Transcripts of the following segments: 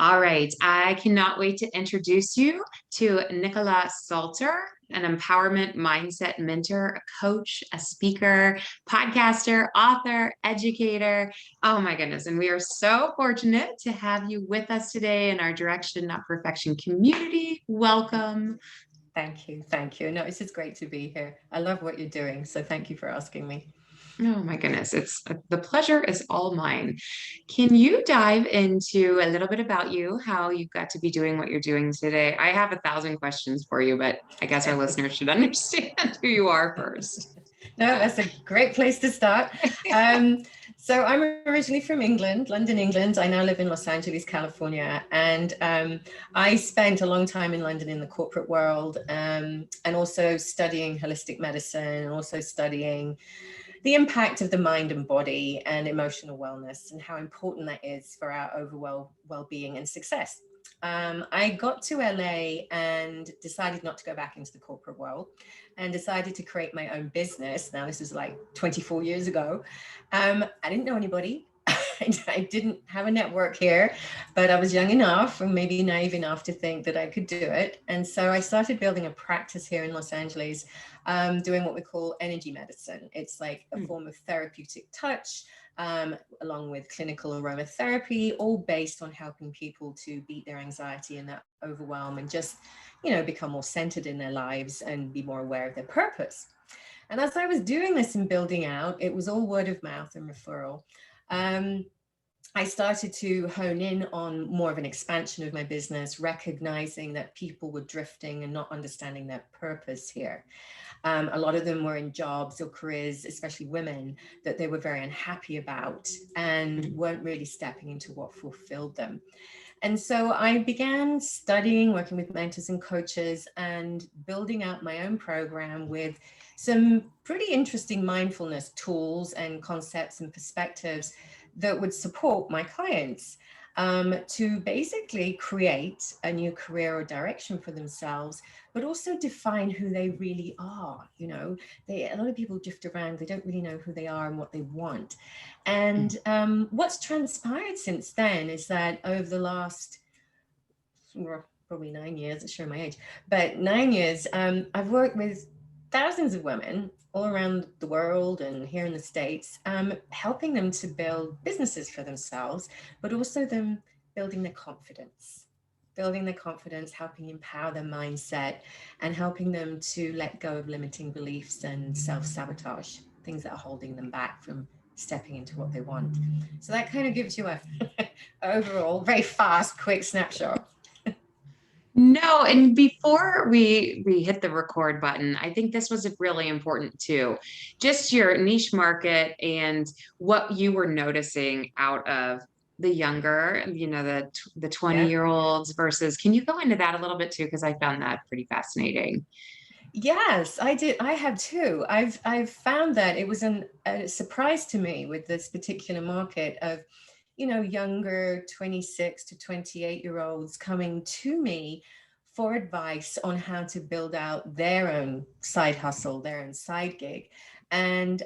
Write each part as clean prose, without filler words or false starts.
All right, I cannot wait to introduce you to Nicolas Salter, an empowerment mindset mentor, a coach, a speaker, podcaster, author, educator. Oh my goodness. And we are so fortunate to have you with us today in our Direction, Not Perfection community. Welcome. Thank you. Thank you. No, it's just great to be here. I love what you're doing. So thank you for asking me. Oh my goodness, it's the pleasure is all mine. Can you dive into a little bit about you, how you got to be doing what you're doing today? I have 1,000 questions for you, but I guess our listeners should understand who you are first. No, that's a great place to start. Um, so I'm originally from England, London, England. I now live in Los Angeles, California. And I spent a long time in London in the corporate world and also studying holistic medicine and also studying the impact of the mind and body and emotional wellness and how important that is for our overall well-being and success. I got to LA and decided not to go back into the corporate world and decided to create my own business. Now, this was like 24 years ago. I didn't know anybody. I didn't have a network here, but I was young enough and maybe naive enough to think that I could do it. And so I started building a practice here in Los Angeles, doing what we call energy medicine. It's like a form of therapeutic touch, along with clinical aromatherapy, all based on helping people to beat their anxiety and that overwhelm and just, become more centered in their lives and be more aware of their purpose. And as I was doing this and building out, it was all word of mouth and referral. Um, I started to hone in on more of an expansion of my business, recognizing that people were drifting and not understanding their purpose here. A lot of them were in jobs or careers, especially women, that they were very unhappy about and weren't really stepping into what fulfilled them. And so I began studying, working with mentors and coaches, and building out my own program with some pretty interesting mindfulness tools and concepts and perspectives that would support my clients to basically create a new career or direction for themselves, but also define who they really are. A lot of people drift around, they don't really know who they are and what they want. And what's transpired since then is that over the last probably 9 years, it's showing my age, but 9 years, I've worked with thousands of women all around the world and here in the States, helping them to build businesses for themselves, but also them building their confidence, helping empower their mindset, and helping them to let go of limiting beliefs and self-sabotage, things that are holding them back from stepping into what they want. So that kind of gives you a overall very fast, quick snapshot. No, and before we hit the record button, I think this was really important too. Just your niche market and what you were noticing out of the younger, the Yeah. 20-year-olds versus, can you go into that a little bit too? Because I found that pretty fascinating. Yes, I did. I have too. I've found that it was a surprise to me with this particular market of, younger 26 to 28-year-olds coming to me for advice on how to build out their own side hustle, their own side gig, and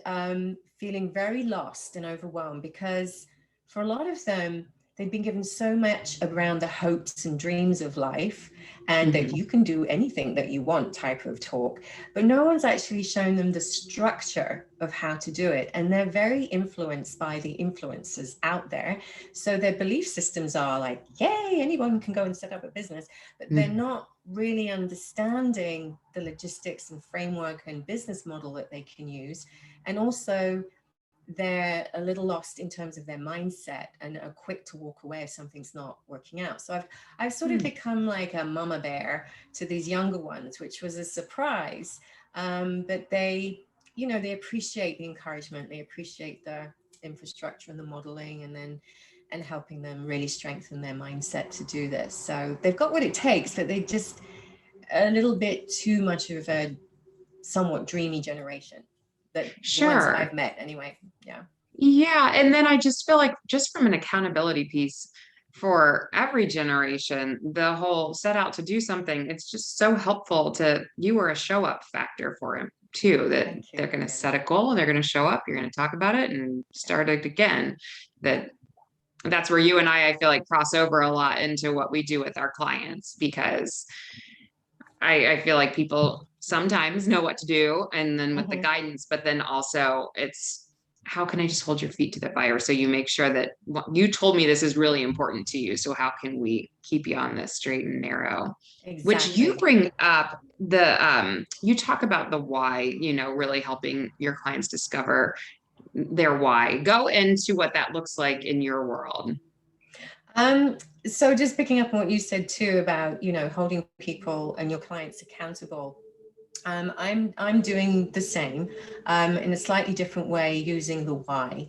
feeling very lost and overwhelmed because for a lot of them, they've been given so much around the hopes and dreams of life and that Mhm. you can do anything that you want type of talk, but no one's actually shown them the structure of how to do it. And they're very influenced by the influencers out there. So their belief systems are like, yay, anyone can go and set up a business, but they're Mhm. not really understanding the logistics and framework and business model that they can use. And also, they're a little lost in terms of their mindset and are quick to walk away if something's not working out. So I've sort of become like a mama bear to these younger ones, which was a surprise. But they appreciate the encouragement, they appreciate the infrastructure and the modeling, and helping them really strengthen their mindset to do this. So they've got what it takes, but they just a little bit too much of a somewhat dreamy generation, that the ones that Sure. I've met anyway. Yeah. Yeah. And then I just feel like, just from an accountability piece for every generation, the whole set out to do something, it's just so helpful to you are a show up factor for him too, that Thank they're you. going to Yeah. set a goal, they're going to show up, you're going to talk about it and start it again. That that's where you and I feel like cross over a lot into what we do with our clients, because I feel like people sometimes know what to do and then with the Mhm. guidance, but then also it's how can I just hold your feet to the fire so you make sure that what you told me this is really important to you. So how can we keep you on this straight and narrow? Which you Exactly. bring up you talk about the why, really helping your clients discover their why. Go into what that looks like in your world. Um, so just picking up on what you said too about, holding people and your clients accountable. I'm doing the same in a slightly different way using the why.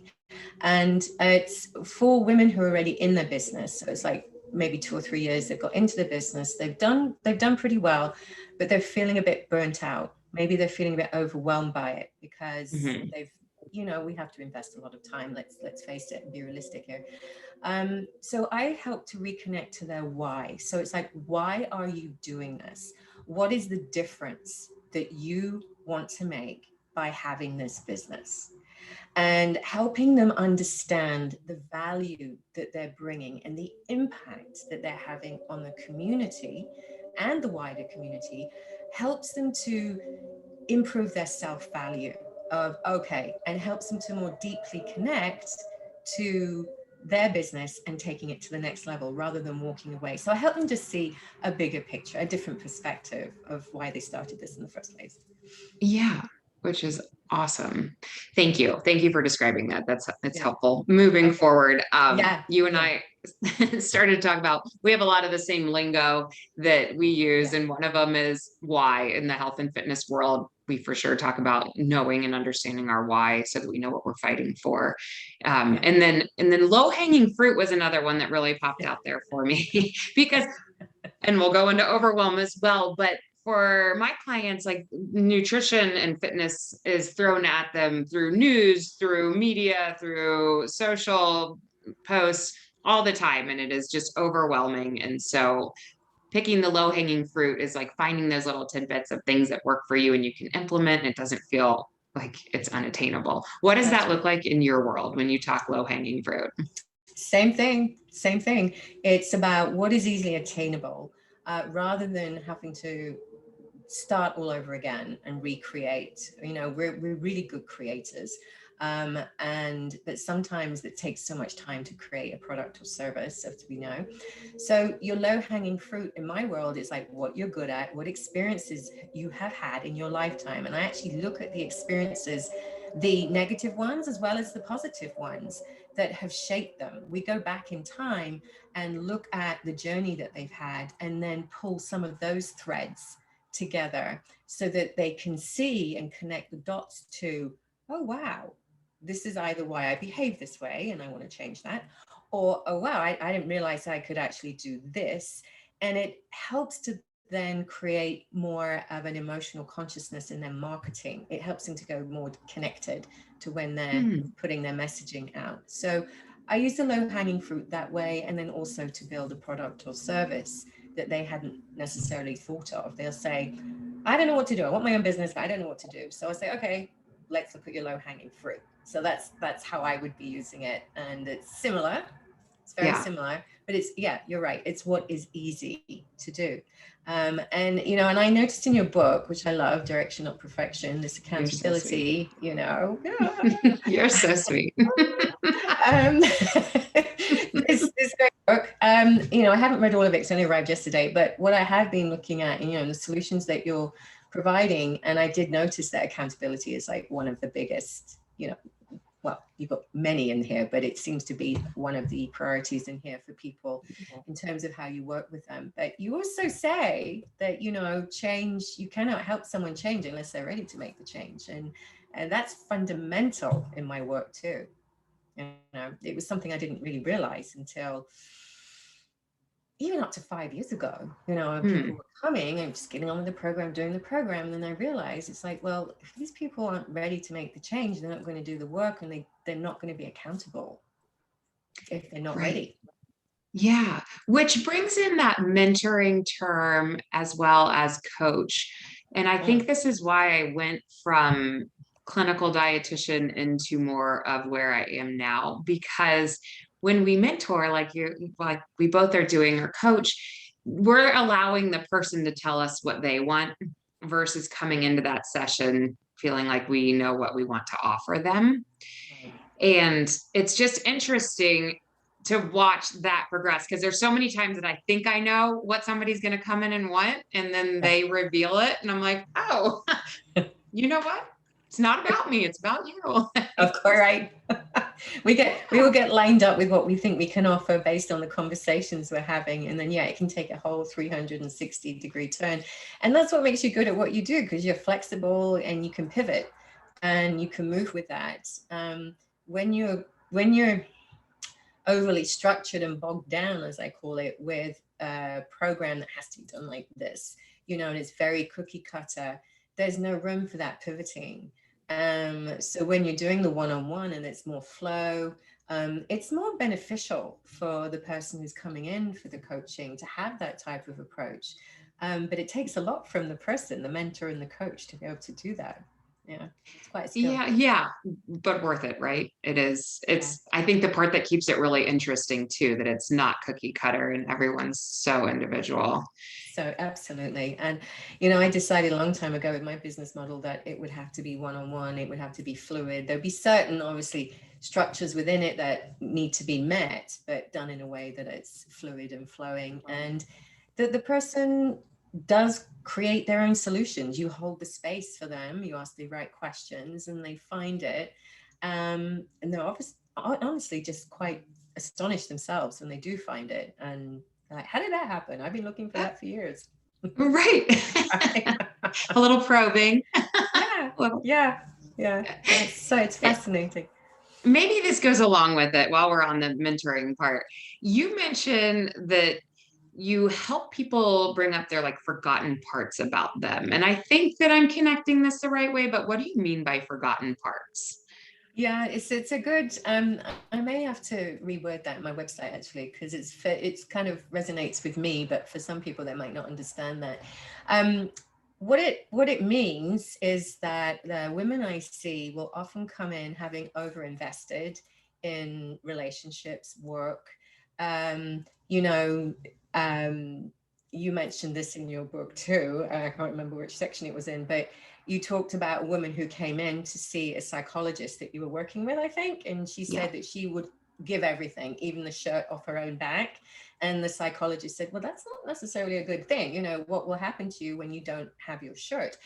And it's for women who are already in their business. So it's like maybe 2 or 3 years they've got into the business. They've done pretty well, but they're feeling a bit burnt out. Maybe they're feeling a bit overwhelmed by it because Mhm. we have to invest a lot of time. Let's face it and be realistic here. So I help to reconnect to their why. So it's like, why are you doing this? What is the difference that you want to make by having this business? And helping them understand the value that they're bringing and the impact that they're having on the community and the wider community helps them to improve their self-value of okay, and helps them to more deeply connect to their business and taking it to the next level rather than walking away. So I help them just see a bigger picture, a different perspective of why they started this in the first place. Yeah, which is awesome. Thank you. Thank you for describing that. It's Yeah. helpful. Moving Okay. forward, Yeah. you and Yeah. I started to talk about, we have a lot of the same lingo that we use, Yeah. and one of them is why. In the health and fitness world, we for sure talk about knowing and understanding our why so that we know what we're fighting for. Yeah. And then low hanging fruit was another one that really popped out there for me because, and we'll go into overwhelm as well, but for my clients, like nutrition and fitness is thrown at them through news, through media, through social posts all the time. And it is just overwhelming. And so picking the low hanging fruit is like finding those little tidbits of things that work for you and you can implement, and it doesn't feel like it's unattainable. What does That's that right. look like in your world when you talk low hanging fruit? Same thing. Same thing. It's about what is easily attainable rather than having to start all over again and recreate. We're really good creators. And but sometimes it takes so much time to create a product or service, as we know. So your low-hanging fruit in my world is like what you're good at, what experiences you have had in your lifetime. And I actually look at the experiences, the negative ones as well as the positive ones that have shaped them. We go back in time and look at the journey that they've had and then pull some of those threads together so that they can see and connect the dots to, oh, wow, this is either why I behave this way and I want to change that, or, oh, wow, I didn't realize I could actually do this. And it helps to then create more of an emotional consciousness in their marketing. It helps them to go more connected to when they're Hmm. putting their messaging out. So I use the low hanging fruit that way, and then also to build a product or service that they hadn't necessarily thought of. They'll say, I don't know what to do. I want my own business, but I don't know what to do. So I say, okay, let's look at your low hanging fruit. So that's how I would be using it. And it's similar. It's very Yeah, similar, but it's, yeah, you're right. It's what is easy to do. And I noticed in your book, which I love, Direction Not Perfection, this you're so sweet. accountability, You're so sweet. um, this great book. I haven't read all of it because I only arrived yesterday, but what I have been looking at, the solutions that you're providing, and I did notice that accountability is like one of the biggest, well, you've got many in here, but it seems to be one of the priorities in here for people in terms of how you work with them. But you also say that, change, you cannot help someone change unless they're ready to make the change. And that's fundamental in my work too. It was something I didn't really realize until even up to 5 years ago. People Hmm. were coming and just getting on with the program, doing the program. And then I realized it's like, well, if these people aren't ready to make the change, they're not going to do the work, and they're not going to be accountable if they're not Right. ready. Yeah, which brings in that mentoring term as well as coach. And I think Mm, this is why I went from clinical dietitian into more of where I am now, because when we mentor, like we both are doing or coach, we're allowing the person to tell us what they want versus coming into that session feeling like we know what we want to offer them. Right. And it's just interesting to watch that progress because there's so many times that I think I know what somebody's going to come in and want, and then Yeah. they reveal it, and I'm like, oh, you know what? It's not about me, it's about you. Of course, right. We all get lined up with what we think we can offer based on the conversations we're having, and then it can take a whole 360-degree turn, and that's what makes you good at what you do, because you're flexible and you can pivot and you can move with that. When you're overly structured and bogged down, as I call it, with a program that has to be done like this, and it's very cookie cutter, there's no room for that pivoting. So when you're doing the one-on-one and it's more flow, it's more beneficial for the person who's coming in for the coaching to have that type of approach. But it takes a lot from the person, the mentor and the coach, to be able to do that. Yeah, it's quite a skill. Yeah, but worth it, right? It is. Yeah. I think the part that keeps it really interesting too, that it's not cookie cutter and everyone's so individual. So absolutely. And, I decided a long time ago with my business model that it would have to be one-on-one, it would have to be fluid. There'd be certain, obviously, structures within it that need to be met, but done in a way that it's fluid and flowing. And the person does create their own solutions. You hold the space for them, you ask the right questions, and they find it. And they're honestly just quite astonished themselves when they do find it. And like, how did that happen? I've been looking for that for years. Right. A little probing. Yeah, Little. yeah. So it's fascinating. Maybe this goes along with it while we're on the mentoring part. You mentioned that you help people bring up their like forgotten parts about them. And I think that I'm connecting this the right way, but what do you mean by forgotten parts? Yeah, it's a good. I may have to reword that on my website actually, because it's kind of resonates with me, but for some people they might not understand that. What it means is that the women I see will often come in having overinvested in relationships, work. Um, you know, you mentioned this in your book too. I can't remember which section it was in, but you talked about a woman who came in to see a psychologist that you were working with, I think, and she said that she would give everything, even the shirt off her own back. And the psychologist said, well, that's not necessarily a good thing. What will happen to you when you don't have your shirt?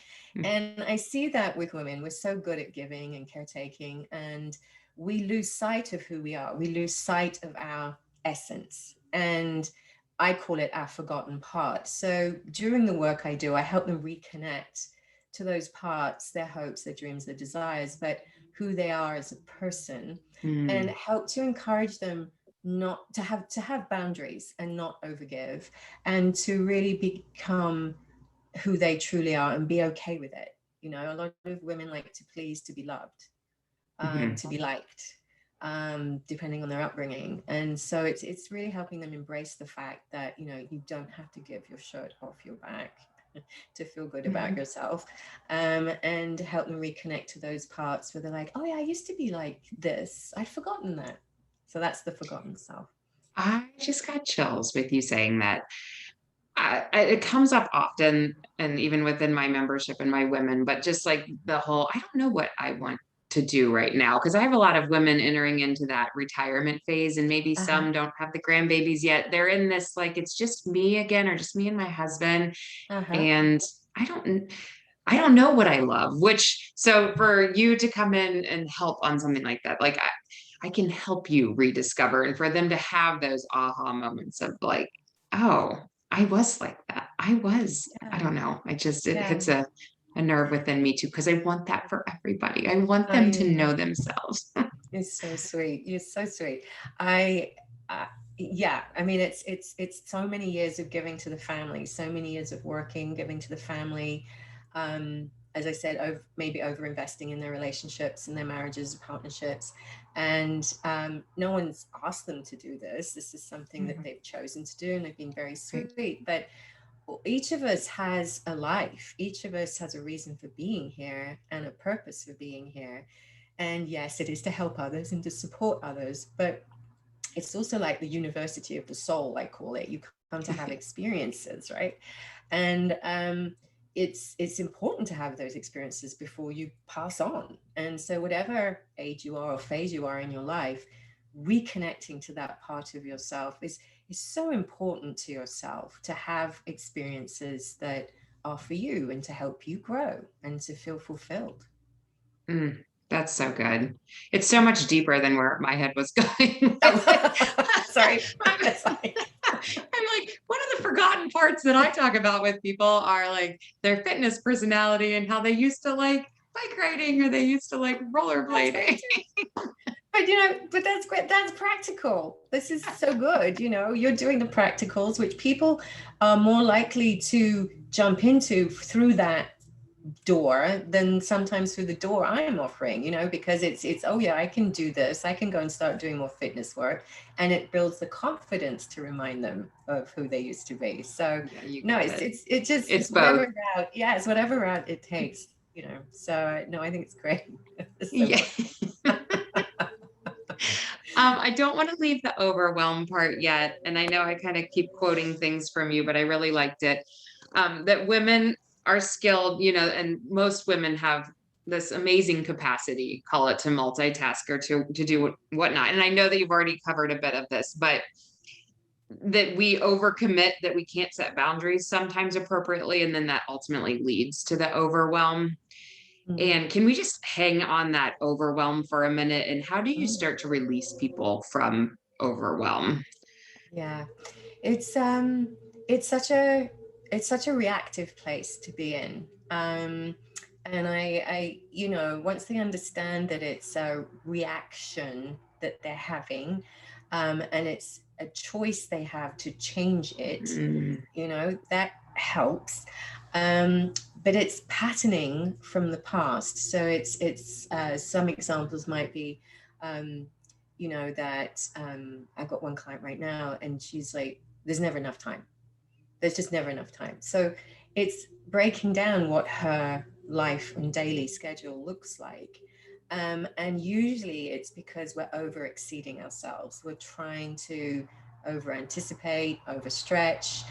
And I see that with women. We're so good at giving and caretaking, and we lose sight of who we are. We lose sight of our essence. And I call it our forgotten part. So during the work I do, I help them reconnect to those parts, their hopes, their dreams, their desires, but who they are as a person, and help to encourage them not to have boundaries and not overgive, and to really become who they truly are and be okay with it. A lot of women like to please, to be loved, to be liked, depending on their upbringing. And so it's really helping them embrace the fact that, you don't have to give your shirt off your back to feel good about yourself, and help them reconnect to those parts where they're like, oh yeah, I used to be like this. I'd forgotten that. So that's the forgotten self. I just got chills with you saying that. It comes up often, and even within my membership and my women, but just like the whole, I don't know what I want to do right now. Because I have a lot of women entering into that retirement phase, and maybe some don't have the grandbabies yet. They're in this, like, it's just me again, or just me and my husband. And I don't know what I love, so for you to come in and help on something like that, like I can help you rediscover, and for them to have those aha moments of like, oh, I was like that. I don't know. It hits a nerve within me too, because I want that for everybody. I want them to know themselves. It's so sweet. You're so sweet. I, yeah, I mean, it's so many years of giving to the family, so many years of working, giving to the family. As I said, maybe over investing in their relationships and their marriages, partnerships. And no one's asked them to do this. This is something that they've chosen to do, and they've been very sweet. But each of us has a life. Each of us has a reason for being here and a purpose for being here. And yes, it is to help others and to support others. But it's also like the university of the soul, I call it. You come to have experiences, right? And it's important to have those experiences before you pass on. And so whatever age you are or phase you are in your life, reconnecting to that part of yourself is so important to yourself, to have experiences that are for you and to help you grow and to feel fulfilled. That's so good. It's so much deeper than where my head was going. Oh, sorry. It's like, I'm like, one of the forgotten parts that I talk about with people are like their fitness personality and how they used to like bike riding or they used to like rollerblading. but but that's great. That's practical. This is so good. You're doing the practicals, which people are more likely to jump into through that door than sometimes through the door I'm offering, because it's oh yeah, I can do this. I can go and start doing more fitness work, and it builds the confidence to remind them of who they used to be. So Yeah, you no, got it's it. just It's both. whatever route. Yeah, it's whatever route it takes. So no, I think it's great. It's so Yeah. fun. I don't want to leave the overwhelm part yet. And I know I kind of keep quoting things from you, but I really liked it. That women are skilled, and most women have this amazing capacity, call it to multitask or to do whatnot. And I know that you've already covered a bit of this, but that we overcommit, that we can't set boundaries sometimes appropriately, and then that ultimately leads to the overwhelm. Mm, And can we just hang on that overwhelm for a minute? And how do you mm. start to release people from overwhelm? Yeah, it's such a reactive place to be in. And once they understand that it's a reaction that they're having, and it's a choice they have to change it, Mm, that helps. But it's patterning from the past. So it's some examples might be, um, that I've got one client right now, and she's like, there's never enough time. There's just never enough time. So it's breaking down what her life and daily schedule looks like. And usually it's because we're over exceeding ourselves. We're trying to over anticipate, overstretch.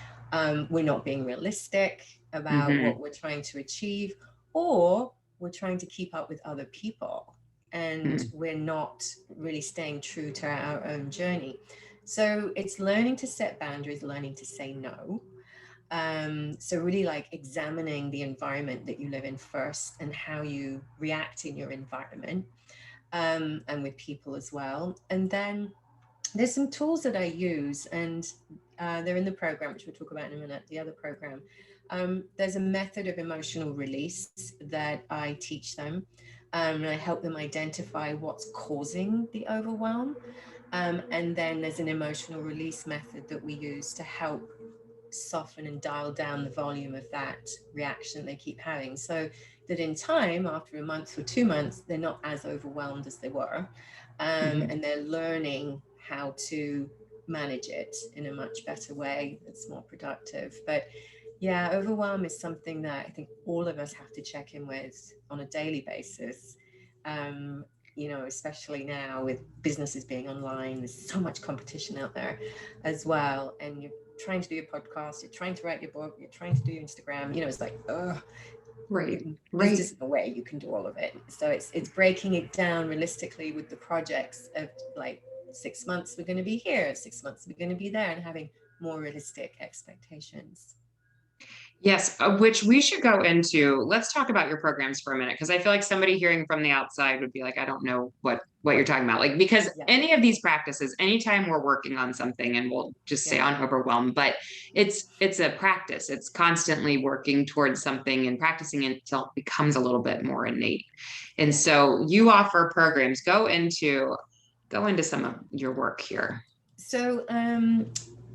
We're not being realistic about mhm, what we're trying to achieve, or we're trying to keep up with other people. And mm, we're not really staying true to our own journey. So it's learning to set boundaries, learning to say no. So really like examining the environment that you live in first and how you react in your environment, and with people as well. And then there's some tools that I use, and they're in the program, which we'll talk about in a minute, the other program. There's a method of emotional release that I teach them, and I help them identify what's causing the overwhelm. And then there's an emotional release method that we use to help soften and dial down the volume of that reaction they keep having, so that in time, after a month or 2 months, they're not as overwhelmed as they were, mhm. and they're learning how to manage it in a much better way that's more productive. But yeah, overwhelm is something that I think all of us have to check in with on a daily basis. Especially now with businesses being online, there's so much competition out there as well. And you're trying to do your podcast, you're trying to write your book, you're trying to do your Instagram, it's like, oh, Right, there's right. just no way you can do all of it. So it's breaking it down realistically with the projects of like 6 months we're going to be here, 6 months we're going to be there, and having more realistic expectations. Yes, which we should go into. Let's talk about your programs for a minute, because I feel like somebody hearing from the outside would be like, I don't know what you're talking about. Like, because Yeah, any of these practices, anytime we're working on something, and we'll just say yeah, on overwhelm, but it's a practice. It's constantly working towards something and practicing it until it becomes a little bit more innate. And yeah. so you offer programs. Go into some of your work here. So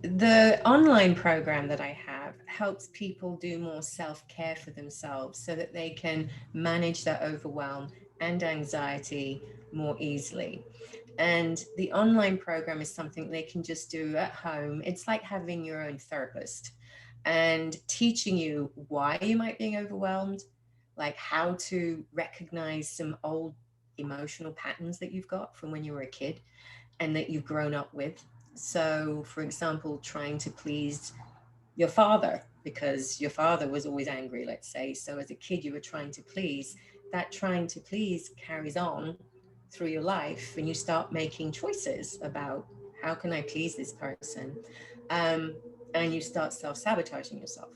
the online program that I have helps people do more self-care for themselves so that they can manage their overwhelm and anxiety more easily. And the online program is something they can just do at home. It's like having your own therapist and teaching you why you might be overwhelmed, like how to recognize some old emotional patterns that you've got from when you were a kid, and that you've grown up with. So, for example, trying to please your father because your father was always angry, let's say. So, as a kid, you were trying to please. That trying to please carries on through your life, and you start making choices about how can I please this person, and you start self-sabotaging yourself.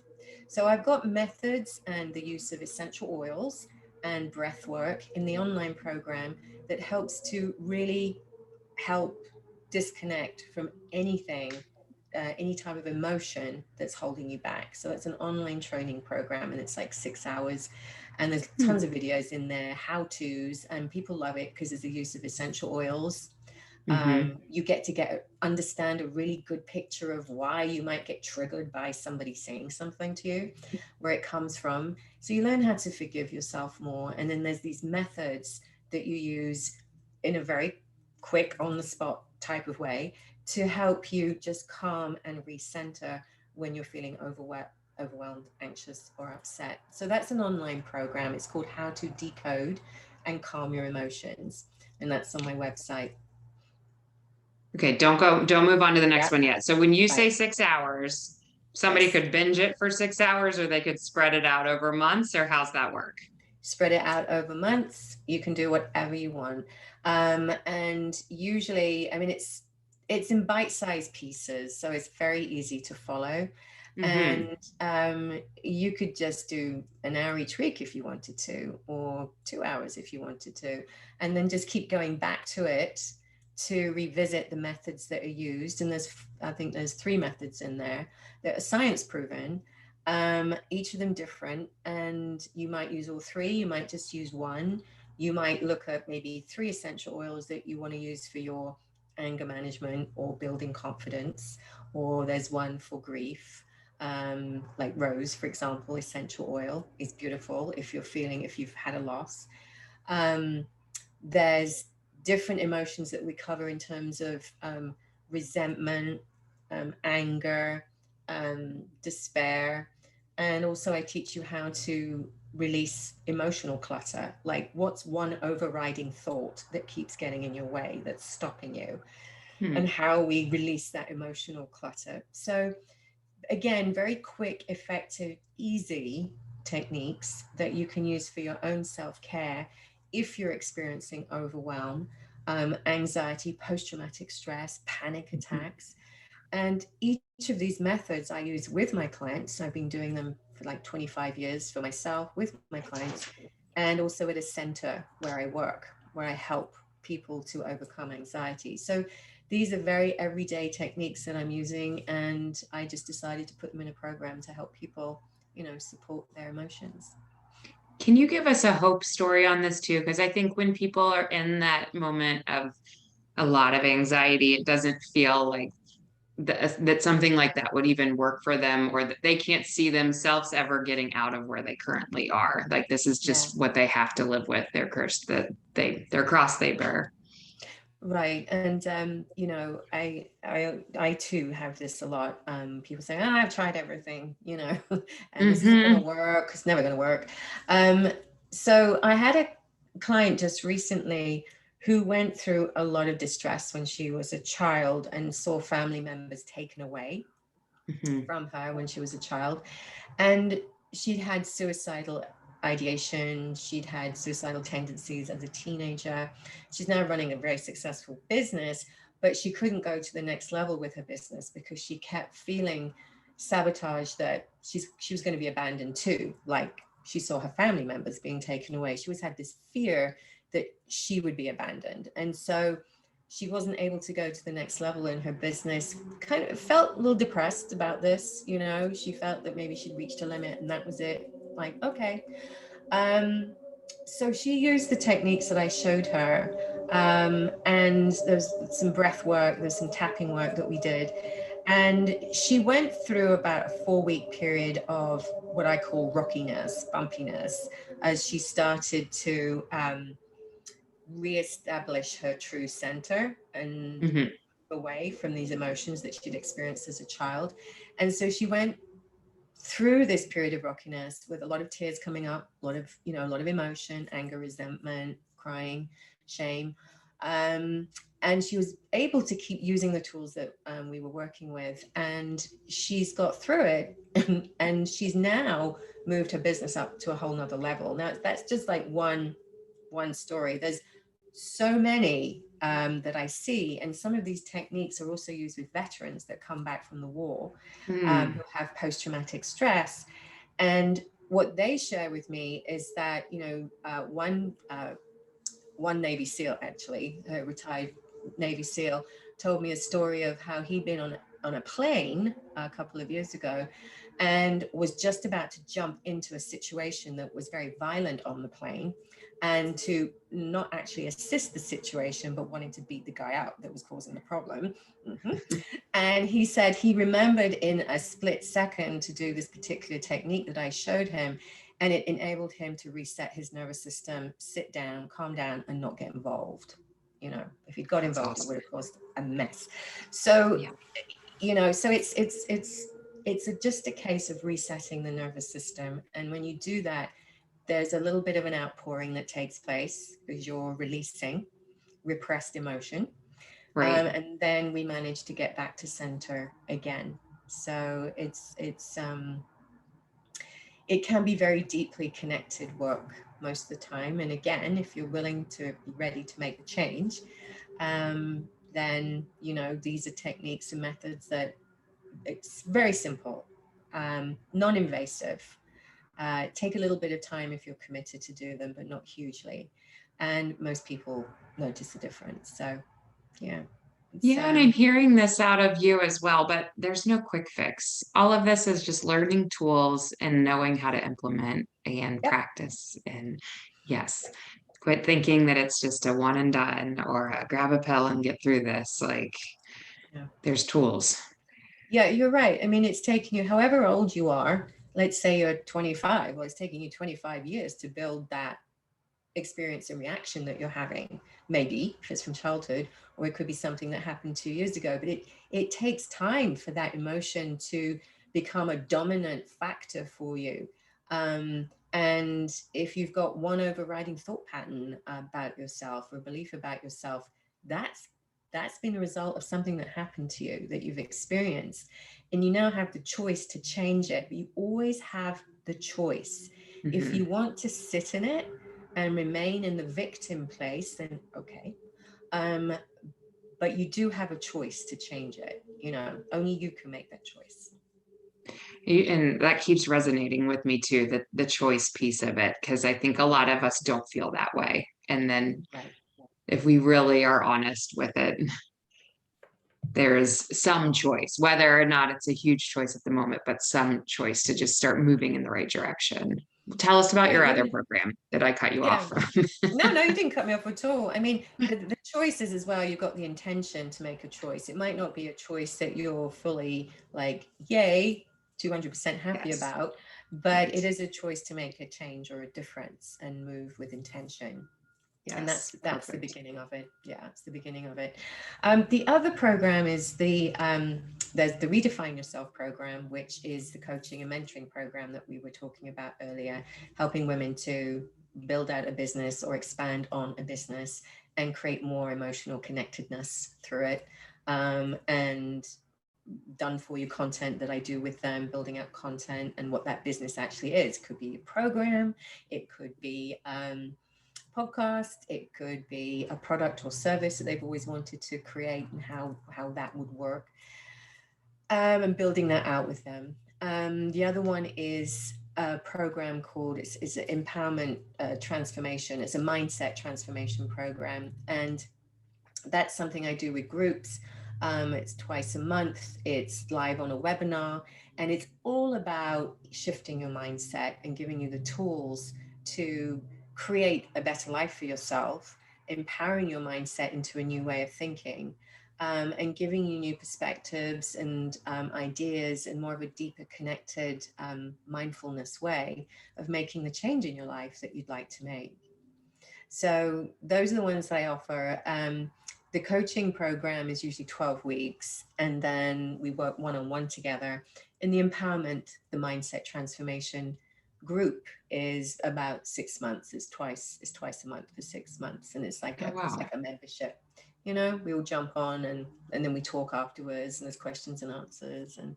So, I've got methods and the use of essential oils and breath work in the online program that helps to really help disconnect from anything, any type of emotion that's holding you back. So it's an online training program, and it's like 6 hours, and there's tons of videos in there, how to's, and people love it because there's the use of essential oils. You get to understand a really good picture of why you might get triggered by somebody saying something to you, where it comes from. So you learn how to forgive yourself more. And then there's these methods that you use in a very quick, on the spot type of way to help you just calm and recenter when you're feeling overwhelmed, anxious, or upset. So that's an online program. It's called How to Decode and Calm Your Emotions. And that's on my website. Okay, don't move on to the next Yeah. one yet. So when you say Right. 6 hours, somebody Yes. could binge it for 6 hours, or they could spread it out over months, or how's that work? Spread it out over months. You can do whatever you want. And usually, I mean, it's in bite-sized pieces, so it's very easy to follow. And you could just do an hour each week if you wanted to, or 2 hours if you wanted to, and then just keep going back to it to revisit the methods that are used. And I think there's 3 methods in there that are science proven, each of them different. And you might use all 3, you might just use one. You might look at maybe 3 essential oils that you want to use for your anger management or building confidence, or there's one for grief. Like rose, for example, essential oil is beautiful if you've had a loss. There's different emotions that we cover in terms of resentment, anger, despair. And also, I teach you how to release emotional clutter. Like, what's one overriding thought that keeps getting in your way, that's stopping you, and how we release that emotional clutter. So, again, very quick, effective, easy techniques that you can use for your own self-care if you're experiencing overwhelm, anxiety, post-traumatic stress, panic attacks. And each of these methods I use with my clients. I've been doing them for like 25 years for myself, with my clients, and also at a center where I work, where I help people to overcome anxiety. So these are very everyday techniques that I'm using, and I just decided to put them in a program to help people, support their emotions. Can you give us a hope story on this too? Because I think when people are in that moment of a lot of anxiety, it doesn't feel like that something like that would even work for them, or that they can't see themselves ever getting out of where they currently are. Like this is Yeah. just what they have to live with, their curse, their cross they bear. Right. And, I too have this a lot. People say, I've tried everything, and this isn't going to work. It's never going to work. So I had a client just recently who went through a lot of distress when she was a child and saw family members taken away from her when she was a child. And she'd had suicidal ideation. She'd had suicidal tendencies as a teenager. She's now running a very successful business, but she couldn't go to the next level with her business because she kept feeling sabotage, that she was going to be abandoned too. Like, she saw her family members being taken away. She always had this fear that she would be abandoned. And so she wasn't able to go to the next level in her business, kind of felt a little depressed about this. She felt that maybe she'd reached a limit and that was it. Like, okay. So she used the techniques that I showed her. And there's some breath work, there's some tapping work that we did. And she went through about a 4-week period of what I call rockiness, bumpiness, as she started to reestablish her true center and away from these emotions that she'd experienced as a child. And so she went through this period of rockiness with a lot of tears coming up, a lot of emotion, anger, resentment, crying, shame. And she was able to keep using the tools that we were working with, and she's got through it, and she's now moved her business up to a whole nother level. Now that's just like one story. There's so many that I see, and some of these techniques are also used with veterans that come back from the war, who have post-traumatic stress. And what they share with me is that, one Navy SEAL, actually, a retired Navy SEAL, told me a story of how he'd been on a plane a couple of years ago and was just about to jump into a situation that was very violent on the plane, and to not actually assist the situation, but wanting to beat the guy out that was causing the problem. And he said he remembered in a split second to do this particular technique that I showed him, and it enabled him to reset his nervous system, sit down, calm down, and not get involved. If he'd got involved, it would have caused a mess. So, so it's just a case of resetting the nervous system. And when you do that, there's a little bit of an outpouring that takes place because you're releasing repressed emotion. Right. And then we manage to get back to center again. So it can be very deeply connected work most of the time. And again, if you're willing to be ready to make the change, then, these are techniques and methods that it's very simple, non-invasive, take a little bit of time if you're committed to do them, but not hugely. And most people notice the difference. So, yeah. Yeah, and I'm hearing this out of you as well, but there's no quick fix. All of this is just learning tools and knowing how to implement and practice. And yes, quit thinking that it's just a one and done or a grab a pill and get through this. Like, there's tools. Yeah, you're right. I mean, it's taking you, however old you are, let's say you're 25, well, it's taking you 25 years to build that experience and reaction that you're having. Maybe if it's from childhood, or it could be something that happened 2 years ago, but it takes time for that emotion to become a dominant factor for you. And if you've got one overriding thought pattern about yourself or belief about yourself, that's been a result of something that happened to you, that you've experienced, and you now have the choice to change it. But you always have the choice. If you want to sit in it and remain in the victim place, then okay. But you do have a choice to change it. Only you can make that choice. And that keeps resonating with me too, the choice piece of it, because I think a lot of us don't feel that way. And then if we really are honest with it, there is some choice, whether or not it's a huge choice at the moment, but some choice to just start moving in the right direction. Tell us about your other program that I cut you off from. No, you didn't cut me off at all. I mean, the choices as well, you've got the intention to make a choice. It might not be a choice that you're fully like, yay, 200% happy about, but it is a choice to make a change or a difference and move with intention. And that's the beginning of it. Yeah, it's the beginning of it. The other program is there's the Redefine Yourself program, which is the coaching and mentoring program that we were talking about earlier, helping women to build out a business or expand on a business and create more emotional connectedness through it. And done for you content that I do with them, building out content and what that business actually is. It could be a program, it could be podcast, it could be a product or service that they've always wanted to create, and how that would work, and building that out with them. The other one is a program called it's an empowerment transformation. It's a mindset transformation program, and that's something I do with groups. It's twice a month. It's live on a webinar, and it's all about shifting your mindset and giving you the tools to create a better life for yourself, empowering your mindset into a new way of thinking, and giving you new perspectives and ideas and more of a deeper connected mindfulness way of making the change in your life that you'd like to make. So those are the ones that I offer. The coaching program is usually 12 weeks, and then we work one-on-one together. And the empowerment, the mindset transformation group is about 6 months. It's twice a month for 6 months, and it's like a membership. You know, we all jump on and then we talk afterwards, and there's questions and answers and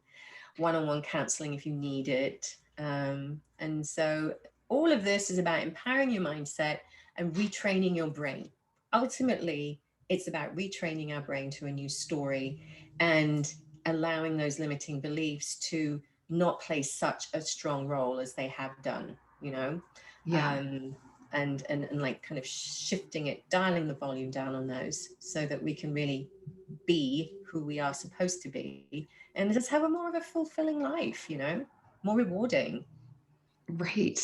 one-on-one counseling if you need it. And so all of this is about empowering your mindset and retraining your brain. Ultimately, it's about retraining our brain to a new story and allowing those limiting beliefs to not play such a strong role as they have done, you know. Yeah. um, and like kind of shifting it, dialing the volume down on those so that we can really be who we are supposed to be and just have a more of a fulfilling life, you know, more rewarding. Right.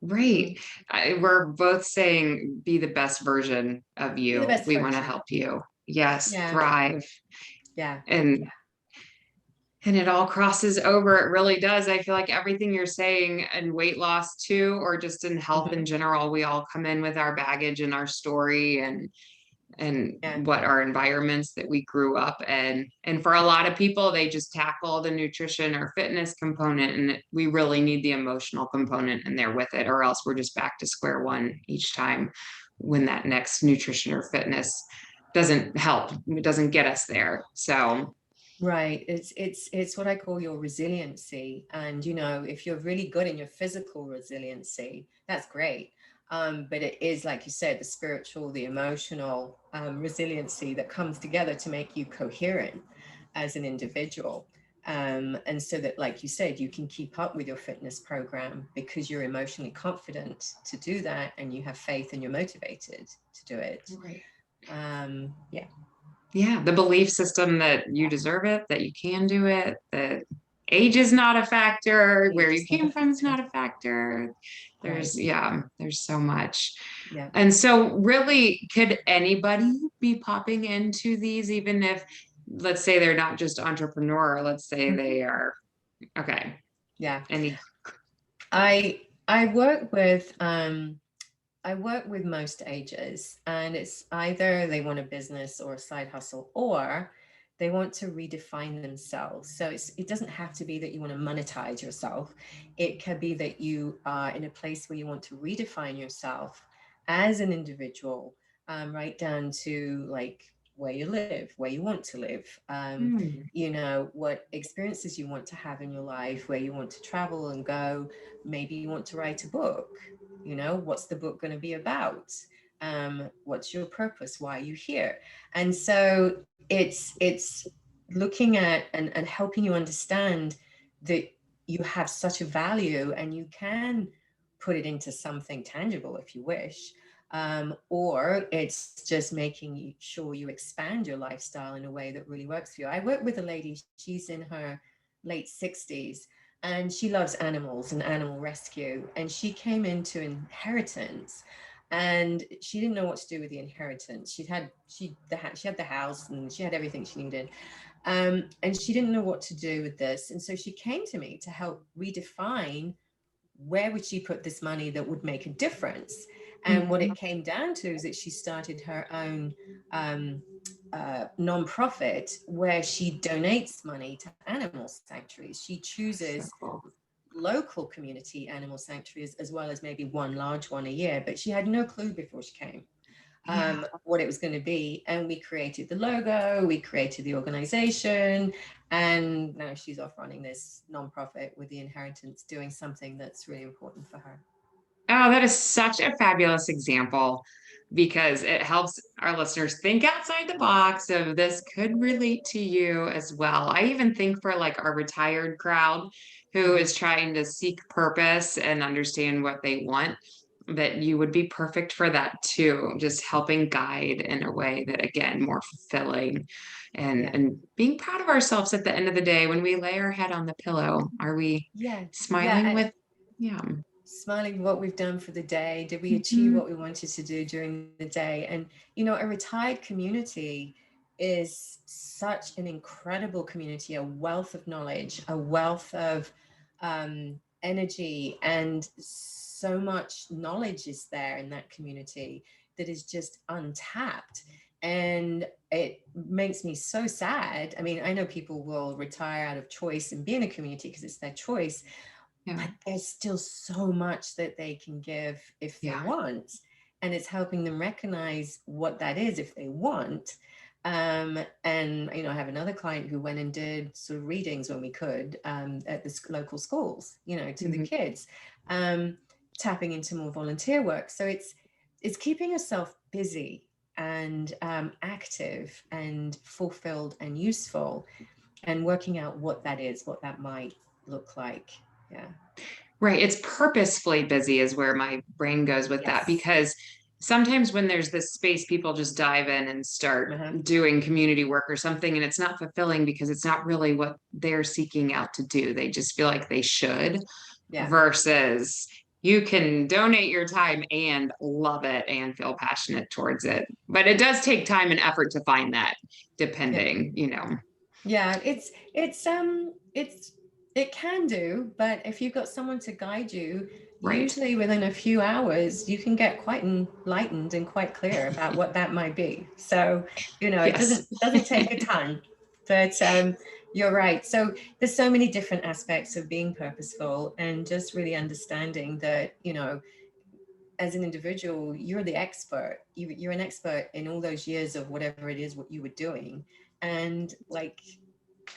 Right. Mm. We're both saying be the best version of Be the you. best We want to version. help you. Yes, Yeah. thrive. Yeah. And it all crosses over. It really does. I feel like everything you're saying and weight loss too, or just in health in Hmm. general, we all come in with our baggage and our story and Yeah. what our environments that we grew up in. And for a lot of people, they just tackle the nutrition or fitness component, and we really need the emotional component in there with it, or else we're just back to square one each time when that next nutrition or fitness doesn't help. It doesn't get us there. So Right. It's what I call your resiliency. And you know, if you're really good in your physical resiliency, that's great. But it is, like you said, the spiritual, the emotional resiliency that comes together to make you coherent as an individual. And so that, like you said, you can keep up with your fitness program because you're emotionally confident to do that and you have faith and you're motivated to do it. right. Yeah. Yeah, the belief system that you deserve it, that you can do it, that age is not a factor, Age where you is not a came from is factor. not a factor. Right. There's so much. Yeah. And so, really, could anybody be popping into these, even if, let's say, they're not just entrepreneur, let's say they are, okay, Yeah. any, I work with I work with most ages, and it's either they want a business or a side hustle, or they want to redefine themselves. So it doesn't have to be that you want to monetize yourself. It could be that you are in a place where you want to redefine yourself as an individual, right down to like where you live, where you want to live, hmm, you know, what experiences you want to have in your life, where you want to travel and go. Maybe you want to write a book. You know, what's the book going to be about? What's your purpose? Why are you here? And so it's looking at and helping you understand that you have such a value and you can put it into something tangible if you wish. Or it's just making sure you expand your lifestyle in a way that really works for you. I work with a lady, she's in her late 60s, and she loves animals and animal rescue. And she came into inheritance, and she didn't know what to do with the inheritance. She had the house and she had everything she needed, and she didn't know what to do with this. And so she came to me to help redefine where would she put this money that would make a difference. And what mhm, it came down to is that she started her own um, nonprofit where she donates money to animal sanctuaries. She so chooses cool. local community animal sanctuaries as well as maybe one large one a year, but she had no clue before she came Yeah. what it was going to be. And we created the logo, we created the organization, and now she's off running this nonprofit with the inheritance, doing something that's really important for her. Oh, that is such a fabulous example because it helps our listeners think outside the box of this could relate to you as well. I even think for like our retired crowd who Mm-hmm. is trying to seek purpose and understand what they want, that you would be perfect for that too. Just helping guide in a way that again more fulfilling Yeah. and being proud of ourselves at the end of the day when we lay our head on the pillow. Are we Yeah. Yeah. smiling And with yeah. smiling what we've done for the day. Did we achieve Mhm. what we wanted to do during the day? And, you know, a retired community is such an incredible community, a wealth of knowledge, a wealth of energy, and so much knowledge is there in that community that is just untapped. And it makes me so sad. I mean, I know people will retire out of choice and be in a community because it's their choice, Yeah. but there's still so much that they can give if they Yeah. want. and it's helping them recognize what that is if they want. And I have another client who went and did sort of readings when we could, at the local schools, to the kids, tapping into more volunteer work. So it's keeping yourself busy and active and fulfilled and useful, and working out what that is, what that might look like. Yeah. Right. It's purposefully busy is where my brain goes with that, Yes. because sometimes when there's this space, people just dive in and start doing community work or something, and it's not fulfilling because it's not really what they're seeking out to do. They just feel like they should, versus you can donate your time and love it and feel passionate towards it. But it does take time and effort to find that, depending, Yeah, it can do, but if you've got someone to guide you, usually within a few hours, you can get quite enlightened and quite clear about what that might be. So, it doesn't take a ton, but you're right. So there's so many different aspects of being purposeful, and just really understanding that, as an individual, you're the expert. You're an expert in all those years of whatever it is what you were doing. And like,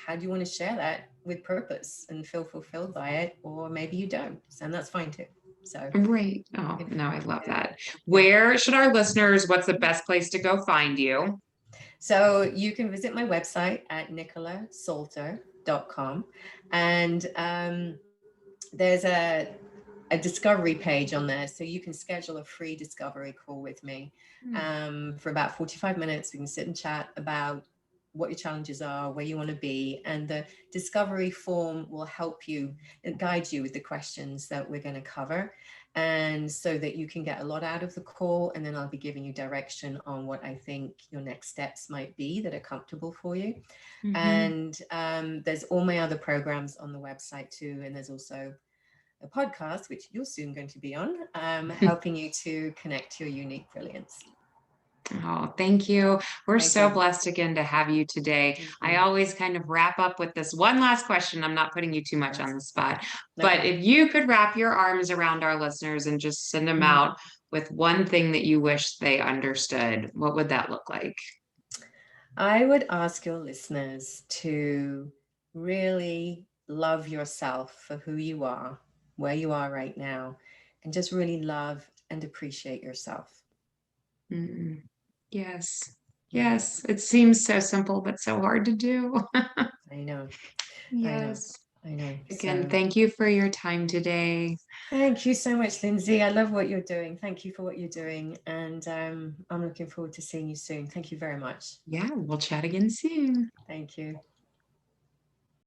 how do you want to share that with purpose and feel fulfilled by it? Or maybe you don't, and that's fine too. So right. Oh no, I love that. Where should our listeners, what's the best place to go find you? So you can visit my website at nicolasalter.com, and there's a discovery page on there, so you can schedule a free discovery call with me for about 45 minutes. We can sit and chat about what your challenges are, where you want to be, and the discovery form will help you and guide you with the questions that we're going to cover, and so that you can get a lot out of the call. And then I'll be giving you direction on what I think your next steps might be that are comfortable for you. And there's all my other programs on the website too, and there's also a podcast, which you're soon going to be on, helping you to connect to your unique brilliance. Oh, thank you. We're so blessed again to have you today. I always kind of wrap up with this one last question. I'm not putting you too much on the spot, but if you could wrap your arms around our listeners and just send them out with one thing that you wish they understood, what would that look like? I would ask your listeners to really love yourself for who you are, where you are right now, and just really love and appreciate yourself. Yes. Yes. It seems so simple, but so hard to do. I know. Yes. I know. Again, thank you for your time today. Thank you so much, Lindsay. I love what you're doing. Thank you for what you're doing. And I'm looking forward to seeing you soon. Thank you very much. Yeah, we'll chat again soon. Thank you.